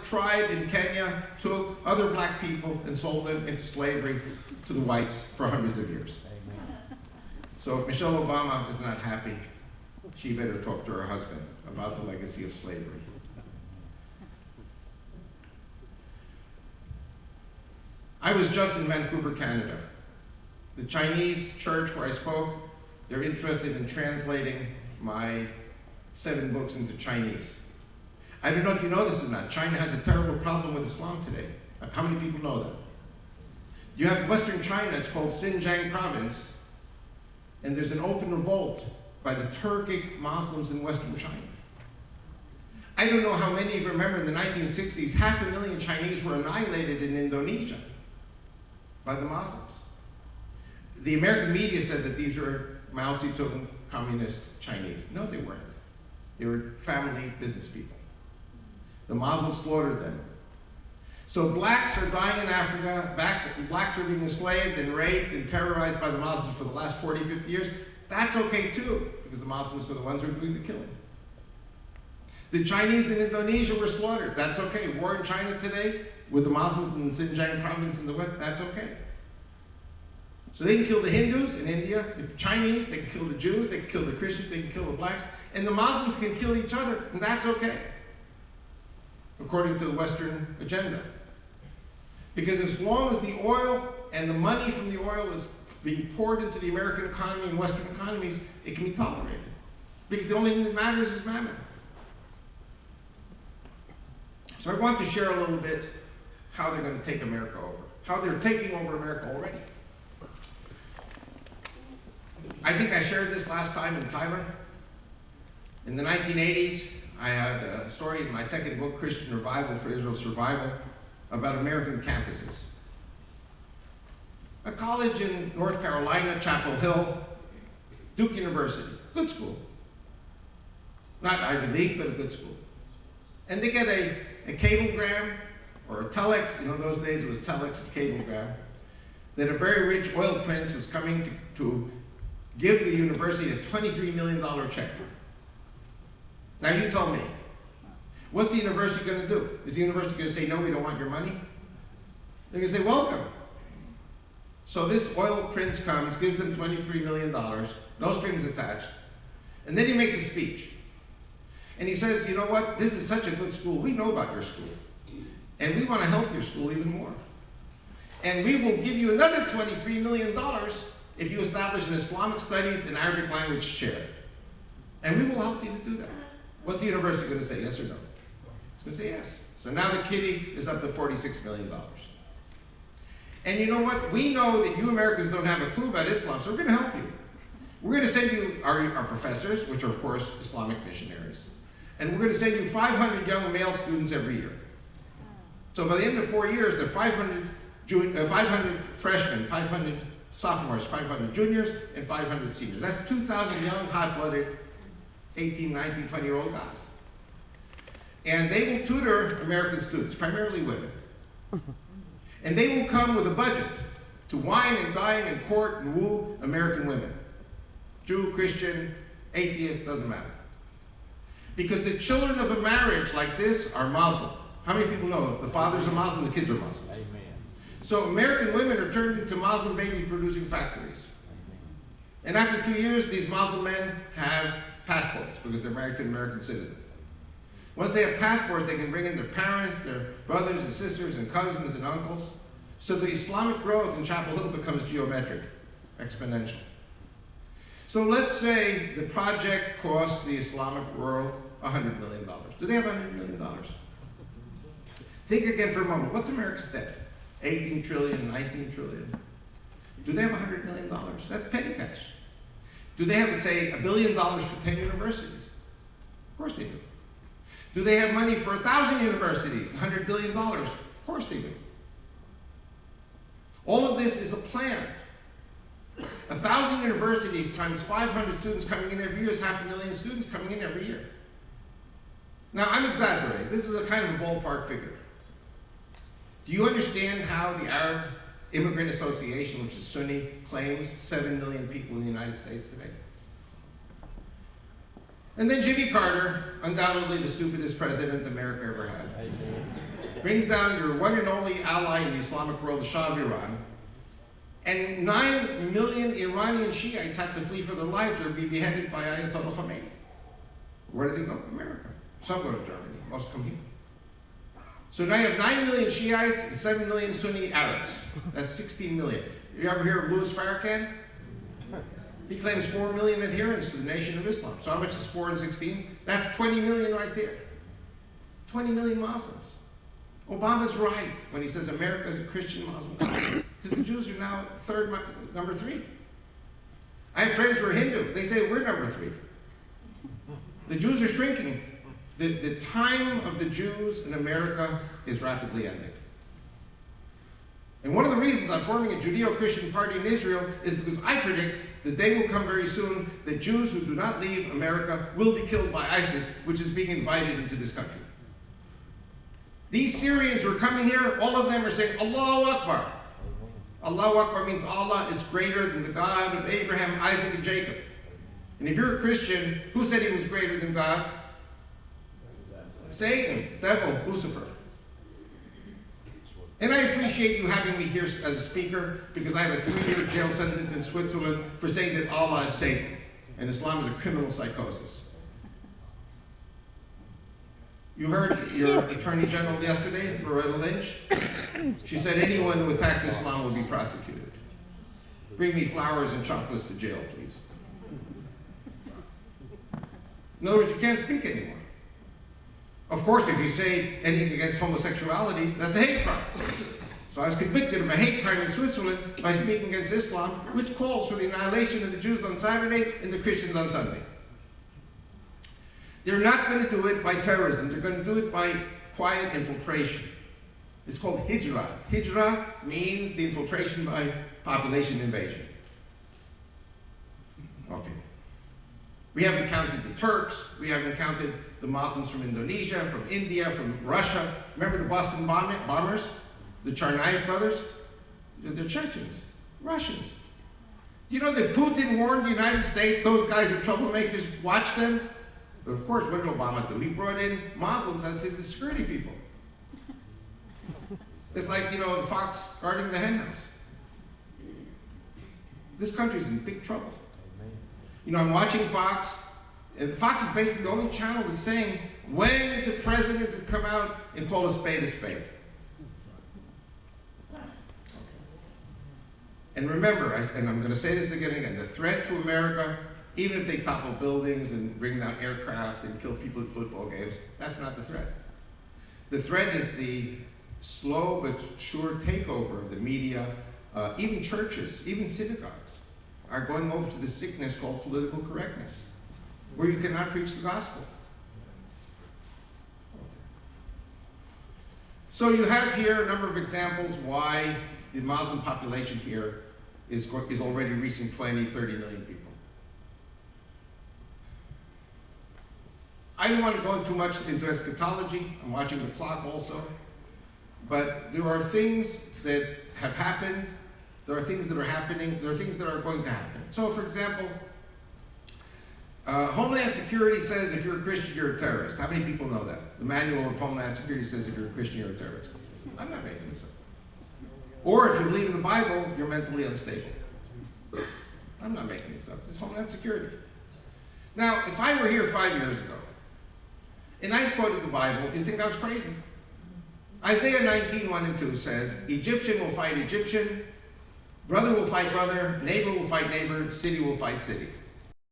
tribe in Kenya took other black people and sold them into slavery to the whites for hundreds of years. So if Michelle Obama is not happy, she better talk to her husband about the legacy of slavery. I was just in Vancouver, Canada. The Chinese church where I spoke, they're interested in translating my 7 books into Chinese. I don't know if you know this or not. China has a terrible problem with Islam today. How many people know that? You have Western China, it's called Xinjiang province, and there's an open revolt by the Turkic Muslims in Western China. I don't know how many of you remember in the 1960s, 500,000 Chinese were annihilated in Indonesia by the Muslims. The American media said that these were Mao Zedong communist Chinese. No, they weren't. They were family business people. The Muslims slaughtered them. So blacks are dying in Africa, blacks are being enslaved and raped and terrorized by the Muslims for the last 40, 50 years. That's okay too, because the Muslims are the ones who are doing the killing. The Chinese in Indonesia were slaughtered. That's okay. War in China today with the Muslims in Xinjiang province in the West, that's okay. So they can kill the Hindus in India, the Chinese, they can kill the Jews, they can kill the Christians, they can kill the blacks, and the Muslims can kill each other, and that's okay, according to the Western agenda. Because as long as the oil and the money from the oil is being poured into the American economy and Western economies, it can be tolerated. Because the only thing that matters is mammon. So I want to share a little bit how they're going to take America over, how they're taking over America already. I think I shared this last time in Thailand. In the 1980s, I had a story in my second book, Christian Revival for Israel's Survival, about American campuses. A college in North Carolina, Chapel Hill, Duke University, good school. Not Ivy League, but a good school. And they get a cablegram, or a telex, you know, those days it was telex and cablegram, that a very rich oil prince was coming to give the university a $23 million check. Now you tell me, what's the university going to do? Is the university going to say, no, we don't want your money? They're going to say, welcome. So this oil prince comes, gives them $23 million, no strings attached, and then he makes a speech. And he says, you know what, this is such a good school, we know about your school, and we want to help your school even more. And we will give you another $23 million if you establish an Islamic Studies and Arabic language chair. And we will help you to do that. What's the university going to say, yes or no? It's going to say yes. So now the kitty is up to $46 million. And you know what? We know that you Americans don't have a clue about Islam, so we're going to help you. We're going to send you our professors, which are of course Islamic missionaries. And we're going to send you 500 young male students every year. So by the end of 4 years, there are 500 freshmen, 500 sophomores, 500 juniors, and 500 seniors. That's 2,000 young, hot-blooded, 18, 19, 20-year-old guys. And they will tutor American students, primarily women. And they will come with a budget to wine and dine and court and woo American women. Jew, Christian, atheist, doesn't matter. Because the children of a marriage like this are Muslim. How many people know the fathers are Muslim, the kids are Muslims? Amen. So American women are turned into Muslim baby-producing factories. And after 2 years, these Muslim men have passports because they're married to an American citizen. Once they have passports, they can bring in their parents, their brothers and sisters and cousins and uncles. So the Islamic growth in Chapel Hill becomes geometric, exponential. So let's say the project costs the Islamic world $100 million. Do they have $100 million? Think again for a moment. What's America's debt? 18 trillion, 19 trillion. Do they have $100 million? That's petty cash. Do they have, say, $1 billion for 10 universities? Of course they do. Do they have money for 1,000 universities, $100 billion? Of course they do. All of this is a plan. 1,000 universities times 500 students coming in every year is 500,000 students coming in every year. Now, I'm exaggerating. This is a kind of a ballpark figure. Do you understand how the Arab Immigrant Association, which is Sunni, claims 7 million people in the United States today? And then Jimmy Carter, undoubtedly the stupidest president America ever had. brings down your one and only ally in the Islamic world, the Shah of Iran, and 9 million Iranian Shiites have to flee for their lives or be beheaded by Ayatollah Khomeini. Where do they go? America. Some go to Germany. Most come here. So now you have 9 million Shiites and 7 million Sunni Arabs. That's 16 million. You ever hear of Louis Farrakhan? He claims 4 million adherents to the Nation of Islam. So how much is 4 and 16? That's 20 million right there. 20 million Muslims. Obama's right when he says America is a Christian Muslim country. Because the Jews are now number 3. I have friends who are Hindu. They say we're number 3. The Jews are shrinking. The time of the Jews in America is rapidly ending. And one of the reasons I'm forming a Judeo-Christian party in Israel is because I predict the day will come very soon that Jews who do not leave America will be killed by ISIS, which is being invited into this country. These Syrians who are coming here, all of them are saying, Allahu Akbar. Allahu Akbar means Allah is greater than the God of Abraham, Isaac, and Jacob. And if you're a Christian, who said he was greater than God? Satan, devil, Lucifer. And I appreciate you having me here as a speaker because I have a 3-year jail sentence in Switzerland for saying that Allah is Satan and Islam is a criminal psychosis. You heard your Attorney General yesterday, Loretta Lynch? She said anyone who attacks Islam will be prosecuted. Bring me flowers and chocolates to jail, please. In other words, you can't speak anymore. Of course, if you say anything against homosexuality, that's a hate crime. So I was convicted of a hate crime in Switzerland by speaking against Islam, which calls for the annihilation of the Jews on Saturday and the Christians on Sunday. They're not going to do it by terrorism. They're going to do it by quiet infiltration. It's called hijrah. Hijrah means the infiltration by population invasion. Okay. We haven't counted the Turks. We haven't counted the Muslims from Indonesia, from India, from Russia. Remember the Boston bombers? The Tsarnaev brothers? They're Chechens, Russians. You know that Putin warned the United States, those guys are troublemakers, watch them? But of course, what did Obama do? He brought in Muslims as his security people. It's like, you know, the fox guarding the henhouse. This country's in big trouble. You know, I'm watching Fox, and Fox is basically the only channel that's saying, when is the president to come out and call a spade a spade? And remember, and I'm going to say this again and again, the threat to America, even if they topple buildings and bring down aircraft and kill people at football games, that's not the threat. The threat is the slow but sure takeover of the media, even churches, even synagogues are going over to the sickness called political correctness, where you cannot preach the gospel. So you have here a number of examples why the Muslim population here is already reaching 20, 30 million people. I don't want to go too much into eschatology. I'm watching the clock also. But there are things that have happened. There are things that are happening. There are things that are going to happen. So, for example, Homeland Security says if you're a Christian, you're a terrorist. How many people know that? The manual of Homeland Security says if you're a Christian, you're a terrorist. I'm not making this up. Or if you believe in the Bible, you're mentally unstable. I'm not making this up. This is Homeland Security. Now, if I were here 5 years ago, and I quoted the Bible, you'd think I was crazy. Isaiah 19, 1 and 2 says, Egyptian will fight Egyptian, brother will fight brother, neighbor will fight neighbor, city will fight city.